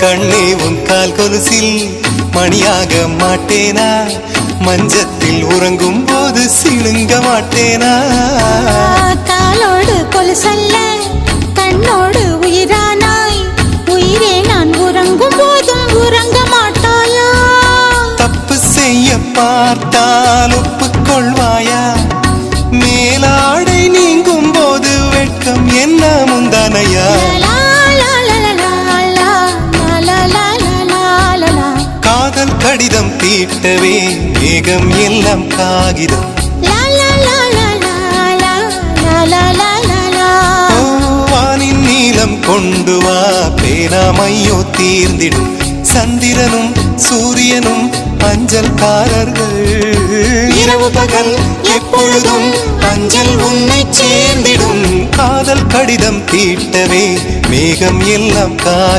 கண்ணே உன் கால் கொலுசில் மணியாக மாட்டேனா, மஞ்சத்தில் உறங்கும் போது சிழுங்க மாட்டேனா. காலோடு கொலுசல்ல கண்ணோடு உயிரானாய், உயிரே நான் உறங்கும் போதும் உறங்க மாட்டாயா. தப்பு செய்ய பார்த்தால் ஒப்புக்கொள்வாயா, மேலாடை நீங்கும் போது வெட்கம் என்ன முந்தானையா. காதல் கடிதம் தீட்டவே மேகம் எல்லாம் காகிதம், வானின் நீளம் கொண்டு வா பேனாமையோ தீர்ந்திடும். சந்திரனும் சூரியனும் அஞ்சல்காரர்கள், இரவு பகல் எப்பொழுதும் அஞ்சல் உன்னை சேர்ந்திடும். காதல் கடிதம் தீட்டவே மேகம் எல்லாம் காகிதம்.